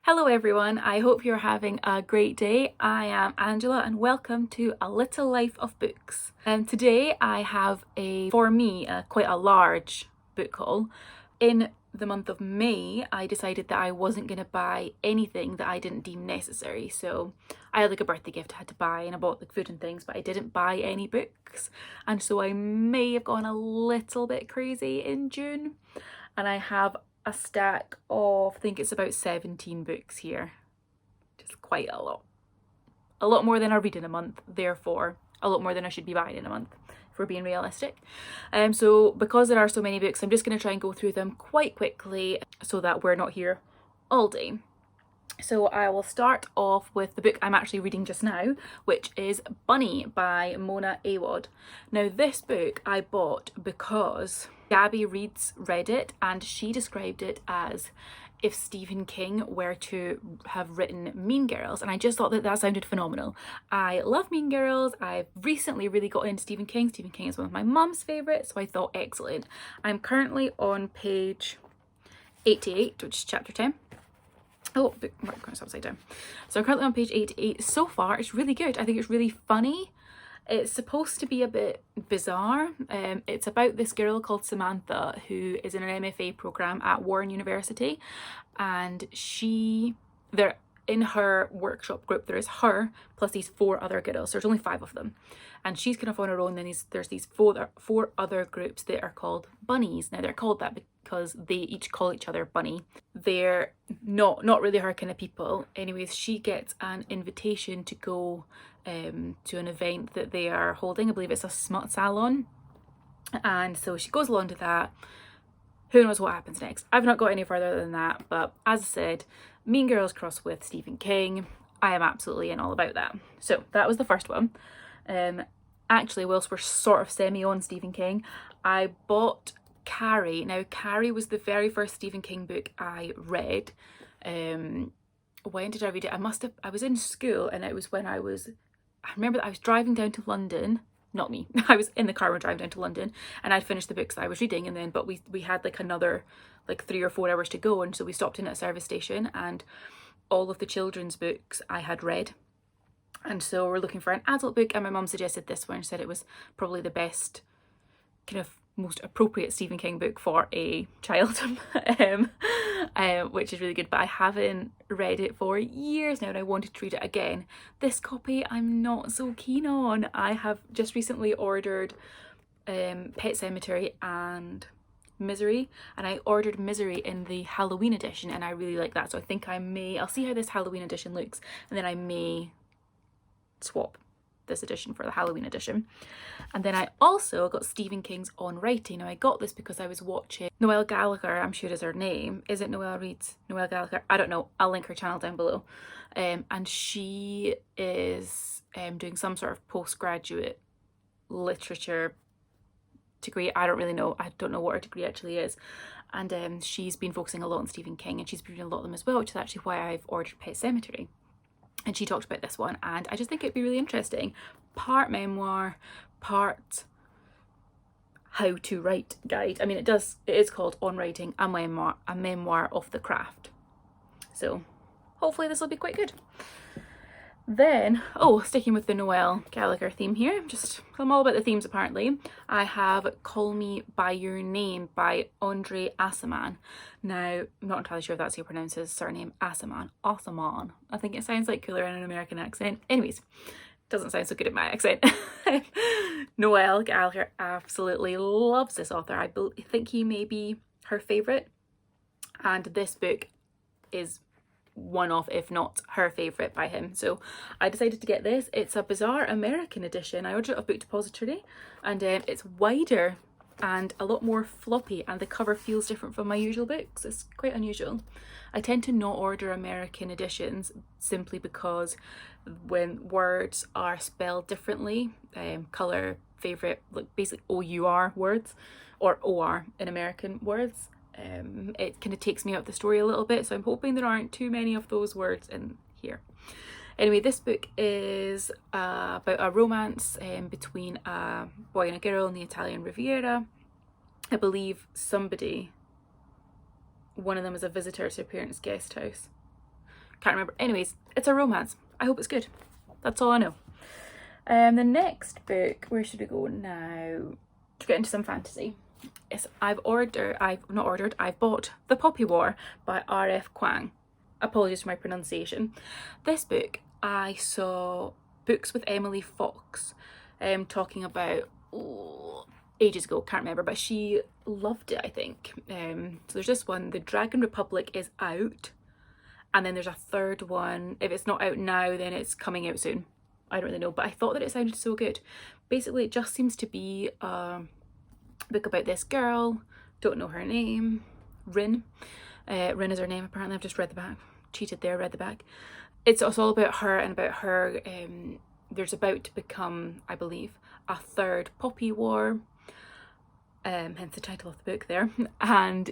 Hello everyone, I hope you're having a great day. I am Angela and welcome to A Little Life of Books. Today I have for me, quite a large book haul. In the month of May, I decided that I wasn't going to buy anything that I didn't deem necessary. So I had like a birthday gift I had to buy and I bought like food and things, but I didn't buy any books. And so I may have gone a little bit crazy in June. And I have a stack of, I think it's about 17 books here. Just quite a lot. A lot more than I read in a month, therefore a lot more than I should be buying in a month, if we're being realistic. So because there are so many books, I'm just going to try and go through them quite quickly so that we're not here all day. So I will start off with the book I'm actually reading just now, which is Bunny by Mona Awad. Now this book I bought because Gabby Reads read it and she described it as if Stephen King were to have written Mean Girls, and I just thought that that sounded phenomenal. I love Mean Girls. I've recently really got into Stephen King. Stephen King is one of my mum's favourites, so I thought excellent. I'm currently on page 88, which is chapter 10. Oh, it's upside down. So I'm currently on page 88. So far, it's really good. I think it's really funny. It's supposed to be a bit bizarre. It's about this girl called Samantha who is in an MFA program at Warren University, and they're in her workshop group. There is her plus these 4 other girls. So there's only 5 of them, and she's kind of on her own. Then there's these four other groups that are called bunnies. Now they're called that because they each call each other Bunny. They're not really her kind of people. Anyways, she gets an invitation to go to an event that they are holding. I believe it's a smut salon, and so she goes along to that. Who knows what happens next? I've not got any further than that, but as I said, Mean Girls crossed with Stephen King. I am absolutely in all about that. So that was the first one. Actually, whilst we're sort of semi on Stephen King, I bought Carrie. Now Carrie was the very first Stephen King book I read. When did I read it? I was in school, and it was when I remember that I was driving down to London. Not me. I was in the car when driving down to London, and I'd finished the books that I was reading, and then but we had like another 3 or 4 hours to go, and so we stopped in at a service station, and all of the children's books I had read. And so we're looking for an adult book, and my mum suggested this one. She said it was probably the best, kind of most appropriate Stephen King book for a child, which is really good. But I haven't read it for years now, and I wanted to read it again. This copy I'm not so keen on. I have just recently ordered Pet Sematary and Misery, and I ordered Misery in the Halloween edition, and I really like that. So I think I'll see how this Halloween edition looks, and then I may swap this edition for the Halloween edition. And then I also got Stephen King's On Writing. Now I got this because I was watching Noelle Gallagher, I'm sure is her name. Is it Noelle Reads? Noelle Gallagher? I don't know. I'll link her channel down below. And she is doing some sort of postgraduate literature degree. I don't really know. I don't know what her degree actually is. And she's been focusing a lot on Stephen King, and she's been reading a lot of them as well, which is actually why I've ordered Pet Sematary. And she talked about this one, and I just think it'd be really interesting. Part memoir, part how to write guide. I mean, it is called On Writing, a memoir of the craft. So hopefully this will be quite good. Then, sticking with the Noelle Gallagher theme here, I'm all about the themes apparently. I have Call Me By Your Name by Andre Aciman. Now, I'm not entirely sure if that's how you pronounce his surname, Aciman. I think it sounds like cooler in an American accent. Anyways, doesn't sound so good in my accent. Noelle Gallagher absolutely loves this author. I think he may be her favourite, and this book is one of, if not her favourite by him. So I decided to get this. It's a bizarre American edition. I ordered it off Book Depository, and it's wider and a lot more floppy, and the cover feels different from my usual books. It's quite unusual. I tend to not order American editions simply because when words are spelled differently, colour, favourite, like basically OUR words, or OR in American words, it kind of takes me out of the story a little bit, so I'm hoping there aren't too many of those words in here. Anyway, this book is about a romance between a boy and a girl in the Italian Riviera. I believe one of them is a visitor to a parents' guest house. Can't remember. Anyways, it's a romance. I hope it's good. That's all I know. The next book, where should we go now? To get into some fantasy. Yes, I've bought The Poppy War by R.F. Kuang. Apologies for my pronunciation. This book, I saw Books with Emily Fox talking about ages ago, can't remember, but she loved it, I think. So there's this one, The Dragon Republic, is out, and then there's a third one. If it's not out now, then it's coming out soon. I don't really know, but I thought that it sounded so good. Basically, it just seems to be a book about this girl, don't know her name, Rin. Rin is her name, apparently. I've just read the back. Cheated there, read the back. It's all about her, and about her, there's about to become, I believe, a third Poppy War, hence the title of the book there. And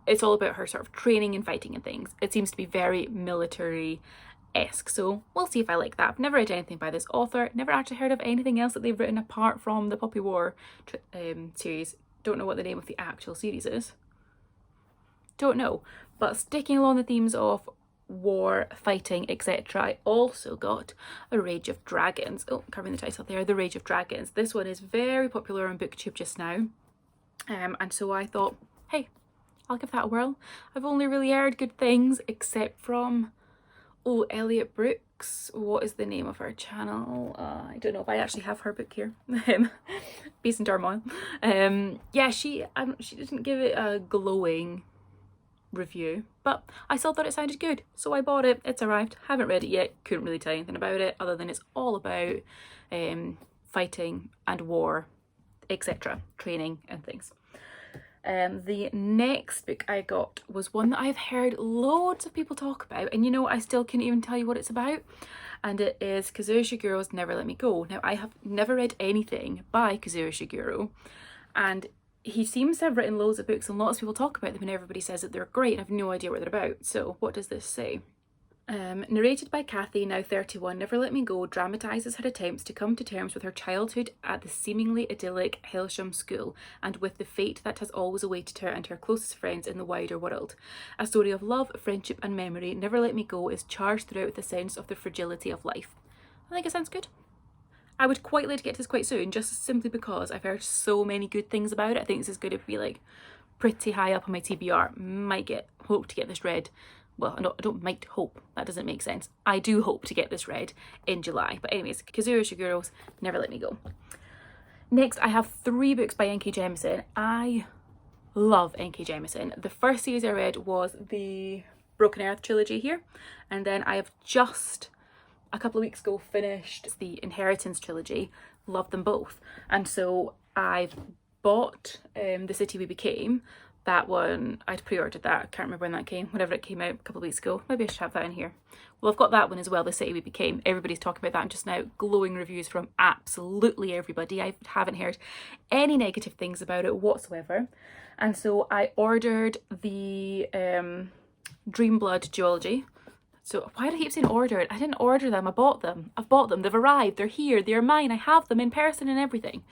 it's all about her sort of training and fighting and things. It seems to be very military-esque, so we'll see if I like that. I've never read anything by this author, never actually heard of anything else that they've written apart from the Poppy War series. Don't know what the name of the actual series is. Don't know. But sticking along the themes of war, fighting, etc., I also got A Rage of Dragons. Oh, covering the title there, The Rage of Dragons. This one is very popular on BookTube just now. And so I thought, hey, I'll give that a whirl. I've only really heard good things, except from, Elliot Brooks. What is the name of her channel? I don't know if I actually have her book here. Peace and Turmoil. Yeah, she didn't give it a glowing review, but I still thought it sounded good, so I bought it. It's arrived. Haven't read it yet. Couldn't really tell you anything about it other than it's all about fighting and war, etc., training and things. The next book I got was one that I've heard loads of people talk about, and you know, I still couldn't even tell you what it's about, and it is Kazuo Ishiguro's Never Let Me Go. Now, I have never read anything by Kazuo Ishiguro, and he seems to have written loads of books, and lots of people talk about them, and everybody says that they're great, and I have no idea what they're about. So what does this say? Narrated by Kathy, now 31, Never Let Me Go dramatises her attempts to come to terms with her childhood at the seemingly idyllic Hailsham School, and with the fate that has always awaited her and her closest friends in the wider world. A story of love, friendship and memory, Never Let Me Go is charged throughout with a sense of the fragility of life. I think it sounds good. I would quite like to get to this quite soon, just simply because I've heard so many good things about it. I think this is going to be like pretty high up on my TBR. Hope to get this read. Well, I don't might hope, that doesn't make sense. I do hope to get this read in July. But anyways, Kazuo Ishiguro's Never Let Me Go. Next, I have 3 books by N.K. Jemisin. I love N.K. Jemisin. The first series I read was the Broken Earth trilogy here, and then I have just a couple of weeks ago finished the Inheritance trilogy. Love them both, and so I've bought The City We Became. That one, I'd pre-ordered that. I can't remember when that came, whenever it came out a couple of weeks ago. Maybe I should have that in here. Well, I've got that one as well, The City We Became. Everybody's talking about that just now. Glowing reviews from absolutely everybody. I haven't heard any negative things about it whatsoever. And so I ordered the Dreamblood duology. So why do I keep saying ordered? I didn't order them, I bought them. I've bought them, they've arrived, they're here, they're mine, I have them in person and everything.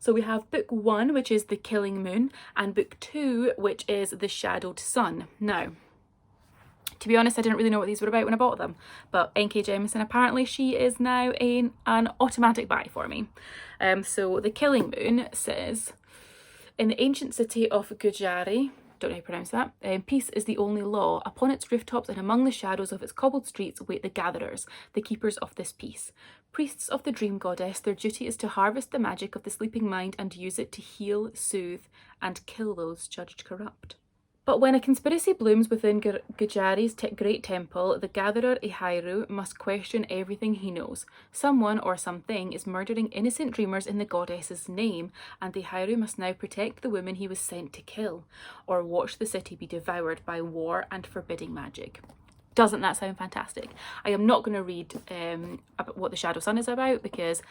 So we have book 1, which is The Killing Moon, and book 2, which is The Shadowed Sun. Now, to be honest, I didn't really know what these were about when I bought them, but N.K. Jemisin, apparently she is now an automatic buy for me. So The Killing Moon says, in the ancient city of Gujari, don't know how to pronounce that, peace is the only law. Upon its rooftops and among the shadows of its cobbled streets wait the gatherers, the keepers of this peace. Priests of the dream goddess, their duty is to harvest the magic of the sleeping mind and use it to heal, soothe, and kill those judged corrupt. But when a conspiracy blooms within Gujari's great temple, the gatherer Ihairu must question everything he knows. Someone or something is murdering innocent dreamers in the goddess's name, and Ihairu must now protect the woman he was sent to kill, or watch the city be devoured by war and forbidding magic. Doesn't that sound fantastic? I am not going to read about what The Shadow Sun is about, because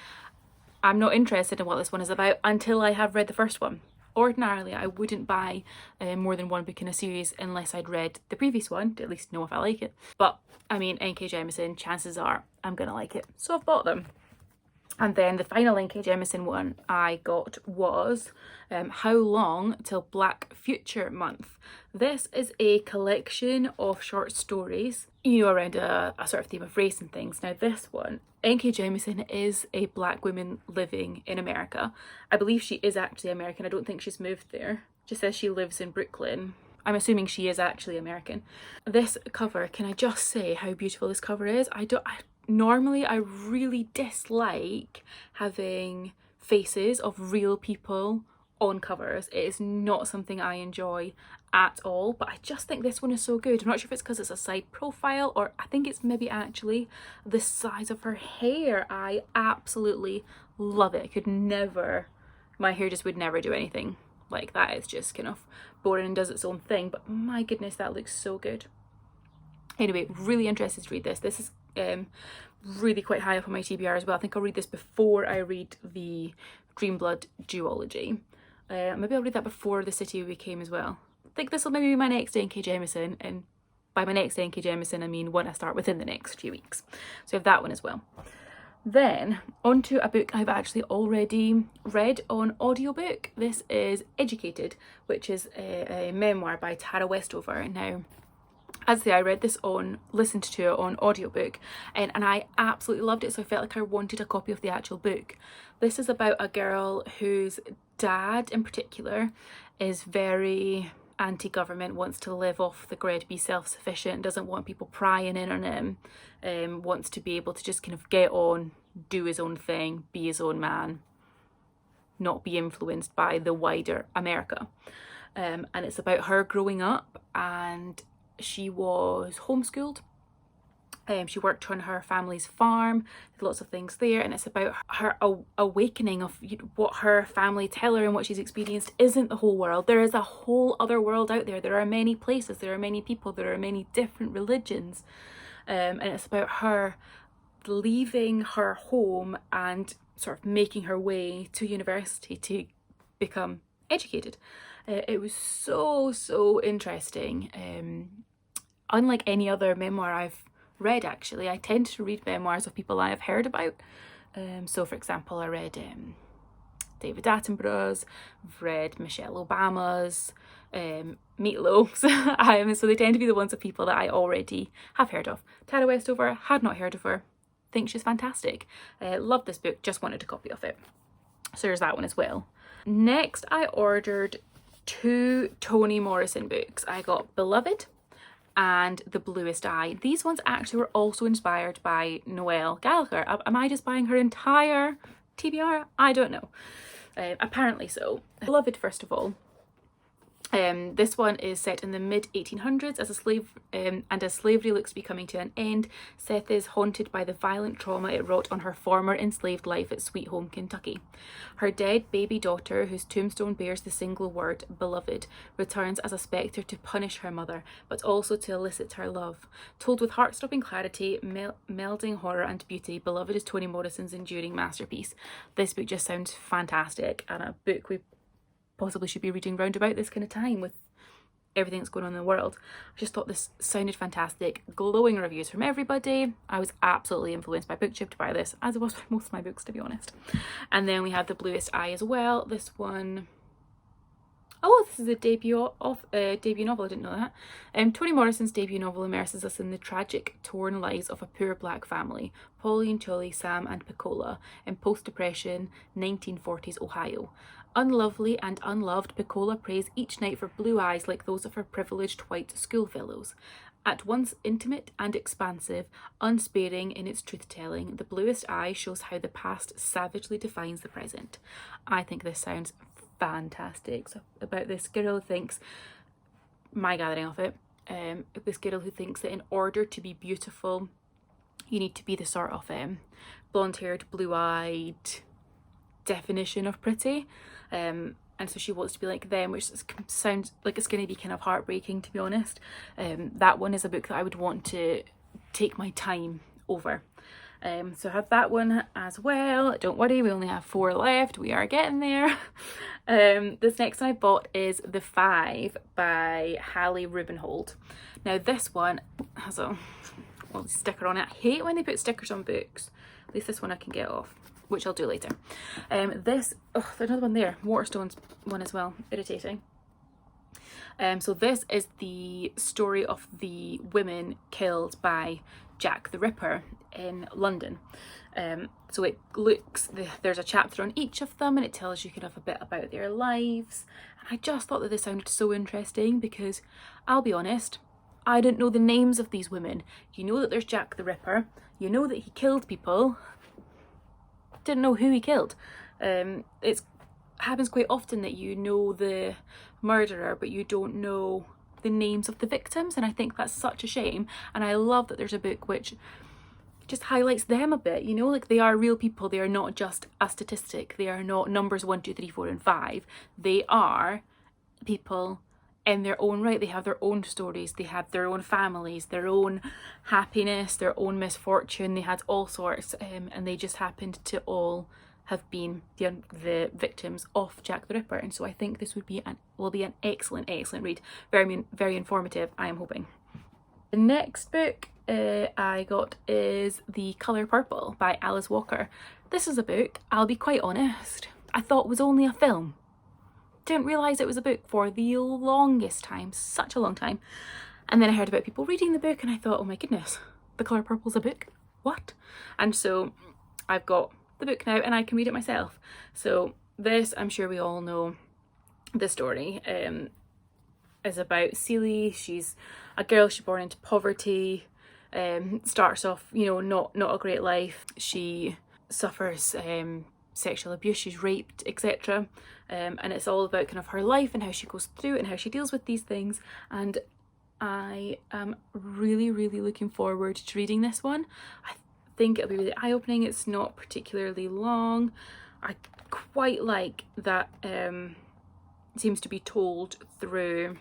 I'm not interested in what this one is about until I have read the first one. Ordinarily, I wouldn't buy more than one book in a series unless I'd read the previous one to at least know if I like it. But, I mean, N.K. Jemisin, chances are I'm going to like it. So I've bought them. And then the final N.K. Jemisin one I got was How Long Till Black Future Month. This is a collection of short stories, you know, around a sort of theme of race and things. Now this one, N.K. Jemisin is a black woman living in America. I believe she is actually American. I don't think she's moved there. Just says she lives in Brooklyn. I'm assuming she is actually American. This cover, can I just say how beautiful this cover is? Normally I really dislike having faces of real people on covers. It is not something I enjoy at all, but I just think this one is so good. I'm not sure if it's because it's a side profile, or I think it's maybe actually the size of her hair. I absolutely love it. I could never, my hair just would never do anything like that. It's just kind of boring and does its own thing, but my goodness, that looks so good. Anyway, really interested to read this. This is really quite high up on my TBR as well. I think I'll read this before I read the Dreamblood duology. Maybe I'll read that before The City We Came as well. I think this will maybe be my next N.K. Jemisin, and by my next N.K. Jemisin I mean when I start within the next few weeks. So I have that one as well. Then on to a book I've actually already read on audiobook. This is Educated, which is a memoir by Tara Westover. Now, as I say, I read this listened to it on audiobook, and I absolutely loved it, so I felt like I wanted a copy of the actual book. This is about a girl whose dad in particular is very anti-government, wants to live off the grid, be self-sufficient, doesn't want people prying in on him, wants to be able to just kind of get on, do his own thing, be his own man, not be influenced by the wider America. And it's about her growing up, and she was homeschooled. She worked on her family's farm, did lots of things there, and it's about her awakening of what her family tell her and what she's experienced isn't the whole world. There is a whole other world out there. There are many places, there are many people, there are many different religions, and it's about her leaving her home and sort of making her way to university to become educated. It was so interesting. Unlike any other memoir I've read, actually, I tend to read memoirs of people I have heard about. So for example, I read David Attenborough's, I've read Michelle Obama's, Meatloaf's. So they tend to be the ones of people that I already have heard of. Tara Westover, had not heard of her, think she's fantastic. Love this book, just wanted a copy of it. So there's that one as well. Next, I ordered 2 Toni Morrison books. I got Beloved and The Bluest Eye. These ones actually were also inspired by Noelle Gallagher. Am I just buying her entire TBR? I don't know. Apparently so. Beloved, first of all. This one is set in the mid-1800s as as slavery looks to be coming to an end. Seth is haunted by the violent trauma it wrought on her former enslaved life at Sweet Home, Kentucky. Her dead baby daughter, whose tombstone bears the single word beloved, returns as a spectre to punish her mother, but also to elicit her love. Told with heart-stopping clarity, melding horror and beauty, Beloved is Toni Morrison's enduring masterpiece. This book just sounds fantastic, and a book we possibly should be reading round about this kind of time with everything that's going on in the world. I just thought this sounded fantastic. Glowing reviews from everybody. I was absolutely influenced by BookTube to buy this, as it was with most of my books, to be honest. And then we have The Bluest Eye as well. This one, oh, this is a debut novel. I didn't know that. Toni Morrison's debut novel immerses us in the tragic, torn lives of a poor black family, Pauline, Charlie, Sam and Pecola, in post-depression 1940s Ohio. Unlovely and unloved, Pecola prays each night for blue eyes like those of her privileged white schoolfellows. At once intimate and expansive, unsparing in its truth-telling, The Bluest Eye shows how the past savagely defines the present. I think this sounds fantastic. So about this girl who thinks, my gathering of it, this girl who thinks that in order to be beautiful, you need to be the sort of blonde-haired, blue-eyed definition of pretty. And so she wants to be like them, which sounds like it's going to be kind of heartbreaking, to be honest. That one is a book that I would want to take my time over. So I have that one as well. Don't worry, we only have 4 left. We are getting there. This next one I bought is The Five by Hallie Rubenhold. Now this one has a sticker on it. I hate when they put stickers on books. At least this one I can get off. which I'll do later. There's another one there, Waterstones one as well, irritating. So this is the story of the women killed by Jack the Ripper in London. So it looks, there's a chapter on each of them and it tells you kind of a bit about their lives. And I just thought that this sounded so interesting because, I'll be honest, I didn't know the names of these women. You know that there's Jack the Ripper, you know that he killed people, didn't know who he killed. It happens quite often that you know the murderer but you don't know the names of the victims, and I think that's such a shame. And I love that there's a book which just highlights them a bit, you know, like they are real people. They are not just a statistic. They are not numbers 1, 2, 3, 4 and 5. They are people in their own right. They have their own stories, they have their own families, their own happiness, their own misfortune. They had all sorts, and they just happened to all have been the victims of Jack the Ripper. And so I think this will be an excellent read. Very informative, I am hoping. The next book I got is The Colour Purple by Alice Walker. This is a book, I'll be quite honest, I thought was only a film. Didn't realise it was a book for the longest time, such a long time. And then I heard about people reading the book and I thought, oh my goodness, The Colour Purple's a book? What? And so I've got the book now and I can read it myself. So this, I'm sure we all know the story, is about Celie. She's a girl, she's born into poverty, starts off, you know, not a great life. She suffers sexual abuse, she's raped, etc. And it's all about kind of her life and how she goes through it and how she deals with these things. And I am really looking forward to reading this one. I think it'll be really eye-opening. It's not particularly long. I quite like that it seems to be told through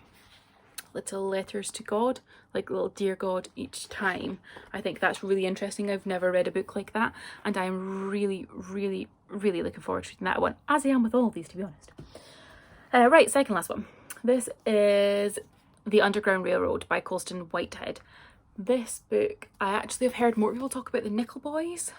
little letters to God, like little dear God each time. I think that's really interesting. I've never read a book like that and I'm really looking forward to reading that one, as I am with all of these, to be honest. Right, second last one. This is The Underground Railroad by Colston Whitehead. This book, I actually have heard more people talk about the Nickel Boys,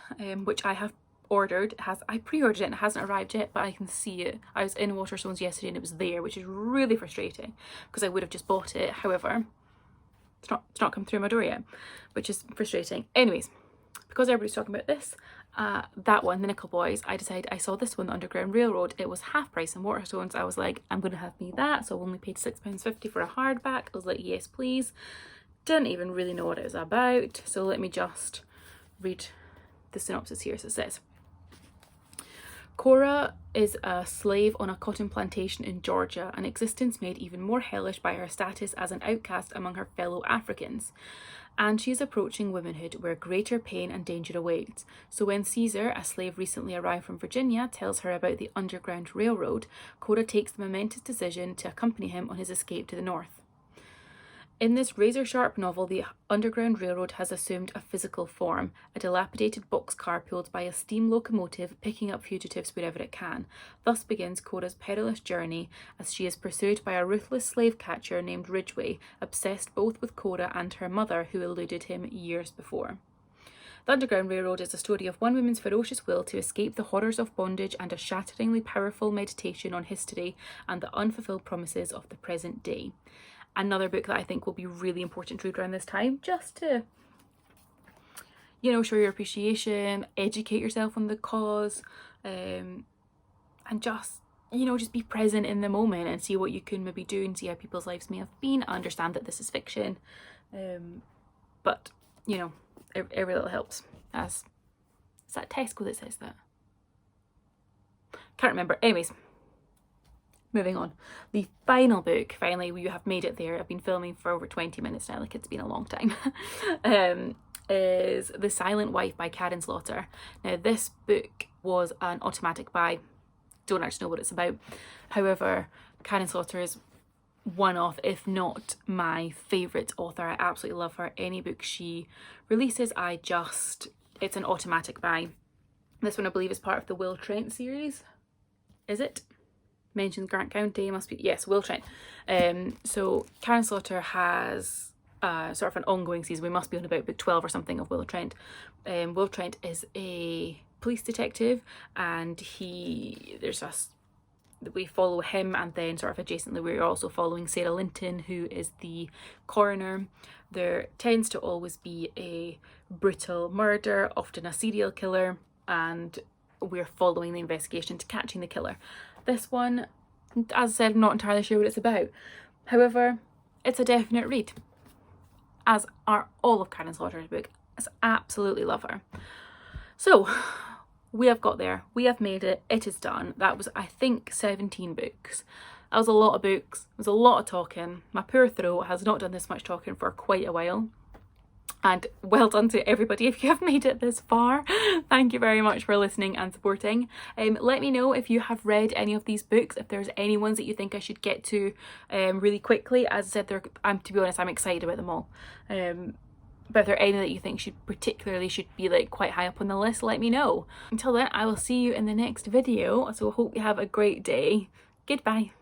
which I have ordered. I pre-ordered it and it hasn't arrived yet, but I can see it. I was in Waterstones yesterday and it was there, which is really frustrating because I would have just bought it. However, it's not come through my door yet, which is frustrating. Anyways, because everybody's talking about this, that one, The Nickel Boys, I decided, I saw this one, The Underground Railroad. It was half price in Waterstones. I was like, I'm gonna have me that. So I only paid £6.50 for a hardback. I was like, yes please. Didn't even really know what it was about, so let me just read the synopsis here. So it says, Cora is a slave on a cotton plantation in Georgia, an existence made even more hellish by her status as an outcast among her fellow Africans. And she is approaching womanhood where greater pain and danger awaits. So when Caesar, a slave recently arrived from Virginia, tells her about the Underground Railroad, Cora takes the momentous decision to accompany him on his escape to the north. In this razor-sharp novel, the Underground Railroad has assumed a physical form, a dilapidated boxcar pulled by a steam locomotive picking up fugitives wherever it can. Thus begins Cora's perilous journey as she is pursued by a ruthless slave catcher named Ridgway, obsessed both with Cora and her mother, who eluded him years before. The Underground Railroad is a story of one woman's ferocious will to escape the horrors of bondage and a shatteringly powerful meditation on history and the unfulfilled promises of the present day. Another book that I think will be really important to read around this time, just to, you know, show your appreciation, educate yourself on the cause, and just, you know, just be present in the moment and see what you can maybe do and see how people's lives may have been. I understand that this is fiction, but, you know, every little helps. Is that Tesco that says that? Can't remember. Anyways. Moving on. The final book, finally, we have made it there. I've been filming for over 20 minutes now, like it's been a long time, is The Silent Wife by Karen Slaughter. Now, this book was an automatic buy. Don't actually know what it's about. However, Karen Slaughter is one of, if not my favourite author. I absolutely love her. Any book she releases, it's an automatic buy. This one, I believe, is part of the Will Trent series. Is it? Mentions Grant County, must be, yes, Will Trent. So Karen Slaughter has sort of an ongoing season. We must be on about book 12 or something of Will Trent. Will Trent is a police detective, and we follow him, and then sort of adjacently we're also following Sarah Linton, who is the coroner. There tends to always be a brutal murder, often a serial killer, and we're following the investigation to catching the killer. This one, as I said, I'm not entirely sure what it's about. However, it's a definite read, as are all of Karen Slaughter's books. I absolutely love her. So we have got there, we have made it, it is done. That was, I think, 17 books. That was a lot of books, it was a lot of talking. My poor throat has not done this much talking for quite a while. And well done to everybody if you have made it this far. Thank you very much for listening and supporting. Let me know if you have read any of these books, if there's any ones that you think I should get to really quickly. As I said, to be honest, I'm excited about them all. But if there are any that you think should be like quite high up on the list, let me know. Until then, I will see you in the next video. So I hope you have a great day. Goodbye.